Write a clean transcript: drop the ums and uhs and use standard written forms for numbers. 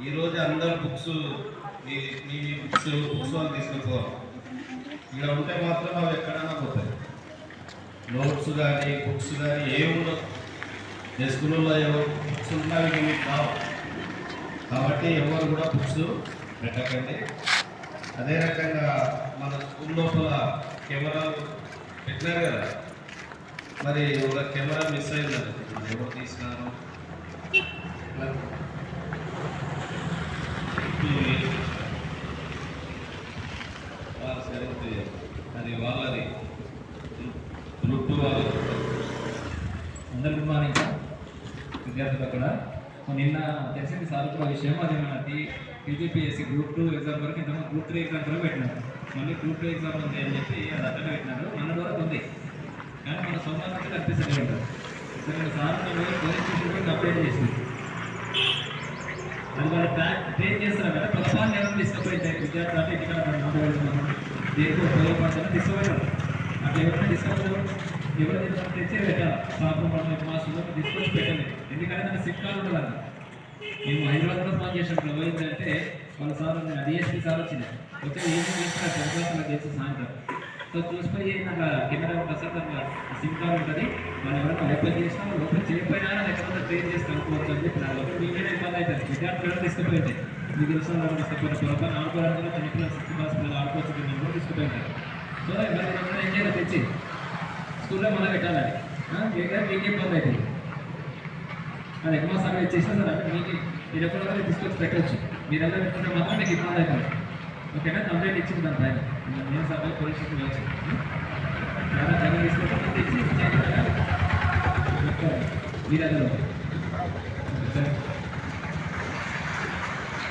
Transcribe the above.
ఈరోజు అందరు బుక్స్ మీ మీ బుక్స్ వాళ్ళు తీసుకుపోవాలి. ఇలా ఉంటే మాత్రం అవి ఎక్కడైనా పోతాయి. నోట్స్ కానీ బుక్స్ కానీ ఏమి ఉండవు. స్కూల్లో బుక్స్ ఉన్నవి మీకు కావు. కాబట్టి ఎవరు కూడా బుక్స్ పెట్టకండి. అదే రకంగా మన స్కూల్ లోపల కెమెరాలు పెట్టినారు కదా, మరి ఒక కెమెరా మిస్ అయిందండి. ఎవరు తీసినారు? అది వాళ్ళది గ్రూప్ 2 వాళ్ళు. అందరు గుడ్ మార్నింగ్ సార్, విద్యార్థులు అక్కడ. నిన్న తెలిసింది సార్ కూడా విషయం, అది మన టీజీపీఎస్సీ గ్రూప్ 2 ఎగ్జామ్ వరకు ఇంతకుముందు గ్రూప్ 3 ఎగ్జామ్ కూడా పెట్టినారు. మళ్ళీ గ్రూప్ 2 ఎగ్జామ్ ఉంది అని చెప్పి అది అట్టనే పెట్టినారు. మన వరకు ఉంది కానీ మన సోమవారం నుంచి కనిపిస్తూనే ఉంటారు. సరే సార్ నేను పోలీస్ స్టేషన్ కూడా కంప్లైంట్ చేసింది. అది వాళ్ళు ట్రైన్ చేస్తారు కదా, పొలపాన్ని ఏమైనా తీసుకుపోయింది విద్యార్థులు అంటే ఇక్కడ మాట్లాడుతున్నాము దేనికి ఉపయోగపడుతుందని తీసుకుపోయినారు. అట్లా ఎవరైనా తీసుకుపోతారు, ఎవరు తెచ్చే పెట్టాలి. పాపం మన మాస్టర్లో తీసుకొచ్చి పెట్టండి. ఎందుకంటే దానికి సిక్కాలు ఉండాలి. మేము హైదరాబాద్లో ఫోన్ చేసినప్పుడు ఏమైందంటే వాళ్ళ సార్ డిఎస్పీ సార్ వచ్చింది. వచ్చి ఏం చేస్తున్నారు సరిగ్గా చేసి సాయంత్రం సో చూసిపోయి అట్లా కెమెరా ఉంటుంది సార్, దాంట్లో సిమ్ కార్డు ఉంటుంది. వాళ్ళు ఎవరైనా ఓపెన్ చేసినా ఓపెన్ చేయకపోయినా లేకపోతే ట్రైన్ చేసి కనుక్కోవచ్చు అని చెప్పి నాకు మీకే ఇబ్బంది అవుతుంది. విద్యార్థులు తీసుకుపోయింది మీకు తెలిసిన వాళ్ళు తీసుకుపోయిన పొరపాటు ఆడుకోవడానికి చిన్నపిల్లలు 6th క్లాస్ పిల్లలు ఆడుకోవచ్చు కూడా తీసుకుపోయింటారు. సో ఎవరైనా ఏం చేయాలి తెచ్చి స్కూల్లో మనం పెట్టాలని మీకే ఇబ్బంది అవుతుంది. అది ఎక్కువ సమయం ఇచ్చేసినా సార్ అంటే మీకు మీరు ఎప్పుడైనా తీసుకొచ్చి పెట్టవచ్చు. మీరు ఎలా పెట్టుకుంటే మాత్రం మీకు ఇబ్బంది అవుతుంది. ఓకేనా? కంప్లైంట్ ఇచ్చింది దాని పైన నేను సార్ పోలీస్ స్టేషన్ వచ్చి తీసుకొచ్చి తెచ్చి మీరు అందులో